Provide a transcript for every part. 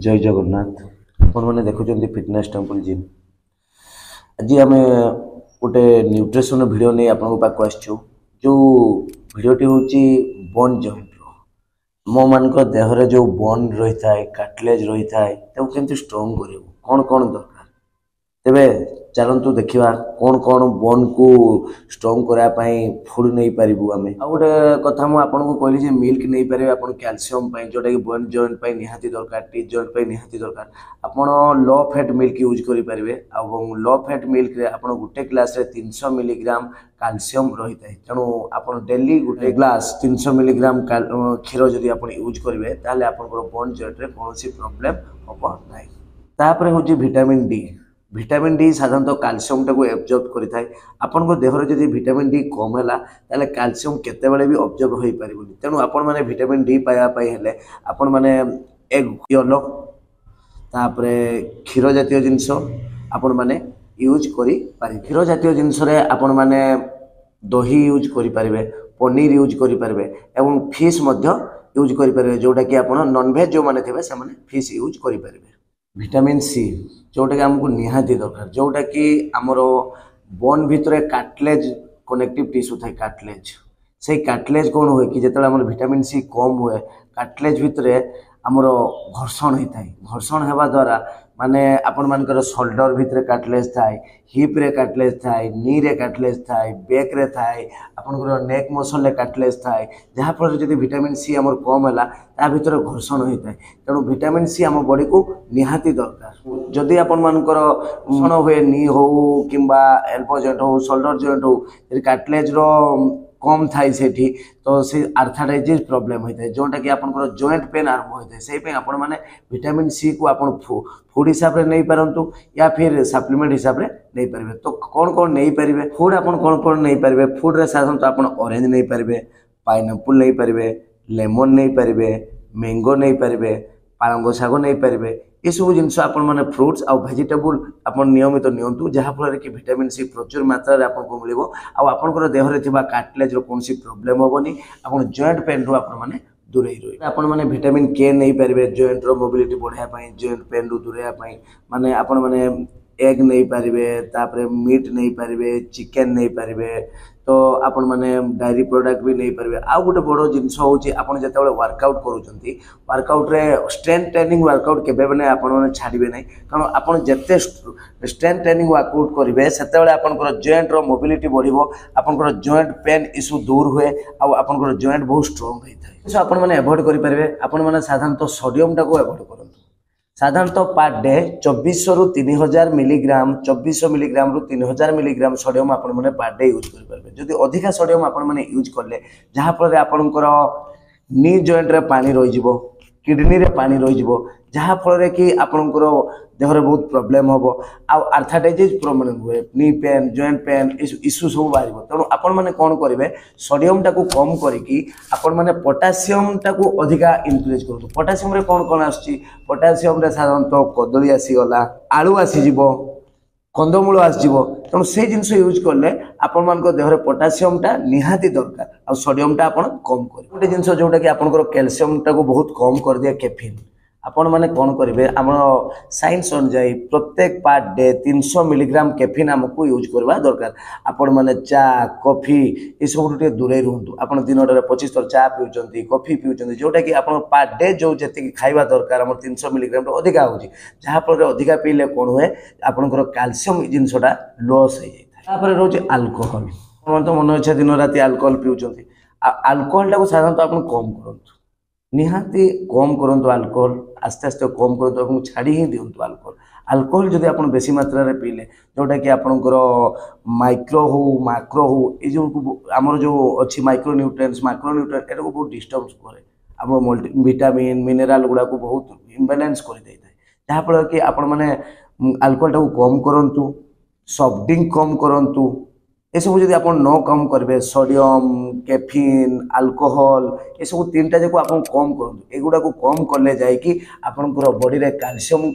जय जगन्नाथ आपण मैंने देखुं फिटनेस टेम्पल जिम। आज आम गोटे न्यूट्रिशन वीडियो नहीं आपको पाक आसचु। जो वीडियोटी हूँ बोन जॉइंट मो मान देहरे जो बोन रही है कार्टिलेज रही है केमती स्ट्रॉन्ग कर कौन कौन दरकार तेरे चलतु देखा कौन कौन बोन को स्ट्रॉन्ग कराई फुड नहीं पारू आम आ गोटे कथा मुझे कहली मिल्क नहीं पारे आप कैल्शियम जोटा कि बोन जॉइंट निहाती दरकार टी जॉइंट निहाती दरकार आप लो फैट मिल्क यूज करेंगे। लो फैट मिल्क रे आप गोटे ग्लास 300 मिलीग्राम कैल्शियम रही है तेणु आप डेली गोटे ग्लास 300 मिलीग्राम क्षीर जदि आप यूज करेंगे ताहले आपनकर बोन जॉइंट रे कौन प्रॉब्लम हम ना। तापर हूँ विटामिन डी। विटामिन डी साधारणतः कैल्शियम टाक एब्जर्व करें आपण देहर जब विटामिन डी कम है ताले कैल्शियम केतेबेले भी ऑब्जर्व हो पारिबोनी। तेणु आपण माने विटामिन डी पाइबापी हेले आपण माने एग येलो तापरे क्षीर जातीय जिनस आपण माने यूज करि पारि। क्षीर जातीय जिनस रे आपण माने दही यूज करि पारिबे, पनीर यूज करि पारिबे एवं फिश मध्य यूज करि पारिबे जोटा कि आपण नॉन वेज जो माने थिबे से माने फिश यूज करि पारिबे। विटामिन सी जोटा कि आमको निहाती दरकार जोटा कि आमर बोन भितर कार्टिलेज कनेक्टिव टिश्यू थाए कार्टिलेज से कार्टिलेज कौन हुए कि जिते आम विटामिन सी कम हुए कार्टिलेज भितर आमर घर्षण होता है। घर्षण होगा द्वारा माने आपण मानकर शोल्डर भितर कार्टिलेज थाए, हिप रे कार्टिलेज थाए, नी रे कार्टिलेज थाए, बैक रे थाए, आपनकर नेक मसल रे कार्टिलेज थाए जहाँ फल जब विटामिन सी आमर कम है ता भितर घर्षण होता है। तेणु विटामिन सी आम बॉडी को निहाती दरकार। जदि आपण मानकर घर्षण हुए नी हो किंबा एल्बो जॉइंट हो शोल्डर जॉइंट हो कार्टिलेज रो कम थाई सेठी तो से आर्थराइटिस प्रॉब्लम होता है जोटा कि आपनकर जॉइंट पेन आरंभ होता है। से आपण माने विटामिन सी को आपण फूड हिसाब रे नहीं पारंतु या फिर सप्लीमेंट हिसाब रे नहीं पारिबे। तो कौन कौन नहीं पारिबे फूड आपण कौन कौन नहीं पारिबे फूड रे साधारणतः आपण ऑरेंज नहीं पारिबे, पाइनएप्पल नहीं पारिबे, लेमन नहीं पारिबे, मैंगो नहीं पारिबे, पालंग शाग नहीं पारिबे। ये सब जिनस आपण माने फ्रूट्स आ वेजिटेबल आपण नियमित नियंतु जहाँ फल कि विटामिन सी प्रचुर मात्रा रे आपन को मिलिबो आ आपनकर देह रे थिबा कार्टिलेज रो कोनसी प्रॉब्लम होबनी आपण जॉइंट पेन रो आपण माने दूरे रही। आपण माने विटामिन के नहीं पारिबे जॉइंट रो मोबिलिटी बढ़ाया पई जॉइंट पेन रो दूरेया पई माने आपण माने एग नहीं पारिबे तापरे मीट नहीं पारिबे चिकन नहीं पारिबे तो आपण माने डायरी प्रोडक्ट भी नहीं पारिबे। आ गोटे बड़ जिनस होची आपण जेतेबेले वर्कआउट करूचंती वर्कआउट रे स्ट्रेंथ ट्रेनिंग वर्कआउट केबे बने आपण माने छाड़िबे नहीं कारण आपण जेते स्ट्रेंथ ट्रेनिंग वर्कआउट करिवे सेतेबेले आपनकर जॉइंट रो मोबिलिटी बढ़िबो आपनकर जॉइंट पेन इशू दूर हुए आ आपनकर जॉइंट बहुत स्ट्रांग होइथाय। सो आपण माने अवॉइड करि पारिबे। आपण माने साधारणतः सोडियम टाको अवॉइड करंतु। साधारणतः पर डे 2400 रु 3000 मिलीग्राम 2400 मिलीग्राम रु 3000 मिलीग्राम सोडियम आपण माने पर डे यूज कर पारबे। जदि अधिका सोडियम आपण माने यूज करले जहाँ फल आपनकर नी जॉइंट रे पानी रही जिवो किडनी रे पानी रही जिवो जहाँ फल कि आपनकर देहरे बहुत प्रॉब्लम हम आ आर्थराइटिस प्रॉब्लम हुए knee pain joint pain issue सब बाहर। तेणु आपण माने कौन करेंगे सोडियम टाको कम करके आपण माने पोटासियम टाको अधिका इंक्रीज करूँ। पोटासियम रे कौन कौन आसची पोटासियम रे साधारणतः कदली आसीगला आलू आसीजिवो कंदमूल आसीजिवो तेणु से जिनस यूज कले आपण मान देहरे पोटासियम टा निहाती दरकार आ सोडियम टा आपण कम कर। गोटे जिनस जोटा कि आपनकर कैल्शियम टाको बहुत कम कर दिया कैफीन आपण माने कौन करेंगे आम साइंस अनुजाई प्रत्येक पर डे 300 मिलीग्राम कैफीन आमको यूज करवा दरकार। आपण माने चा कॉफी ये सब दूरे रुहतु। आपण दिन 25 थर चा पिउचंती कॉफी पिउचंती जोटा कि आपण पर डे जो जति खाइबा दरकार आम 300 मिलीग्राम अधिका होची जहाँ फल अधिका पीले कौन हुए आपनकर कैल्शियम जिनसटा लॉस हो जाए। रोचे अल्कोहल तो मन इच्छा दिन राति अल्कोहल पिउचंती अल्कोहल टाको साधारणतः आपण कम करंतु निहाती कम करंतु अल्कोहल आस्ते आस्ते कम करंतु এবং छाड़ी ही दिंतु अल्कोहल। अल्कोहल जदि आपण बेसी मात्रा रे पीले जोटा कि आपनकर माइक्रो हो मैक्रो हो ये जो आमर जो अच्छी माइक्रो न्यूट्रिएंट्स मैक्रो न्यूट्रिएंट एटा को बहुत डिस्टर्ब करे आम मल्टी विटामिन मिनरल गुड़ा को बहुत इम्बैलेंस कर देता है जहाँ फल कि आपण माने अल्कोहल टाको कम करंतु सॉफ्ट ड्रिंक कम करंतु ये सब जब आप न कम करेंगे सोडियम कैफीन अल्कोहल ये सब तीनटा जाक आप कम करूँ एगुड़ा को कम कले जाकि आपंकर बॉडी रे कैल्शियम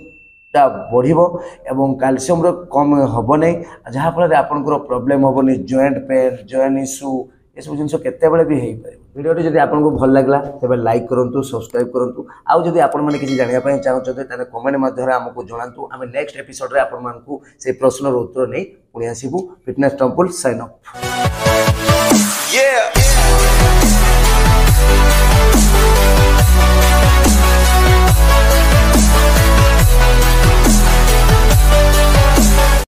टा बढ़िबो एवं कैल्शियम रो कम होबो नै जहाँ फल आपंकर प्रॉब्लम होबोनी जॉइंट पेन जॉइंट इश्यू ये सब जिनस केते बेले भी हेई पारे। भिडियोटी जदि आपको भल लगला तेज लाइक करूँ सब्सक्राइब करूँ आउ जदि आपण मैंने किसी जानापी चाहते तेज कमेंट मध्यम आमको जनातु आम नेक्स्ट एपिसोड आपको से प्रश्नर उत्तर नहीं पुणी आसबू फिटनेस टेम्पल साइन अप।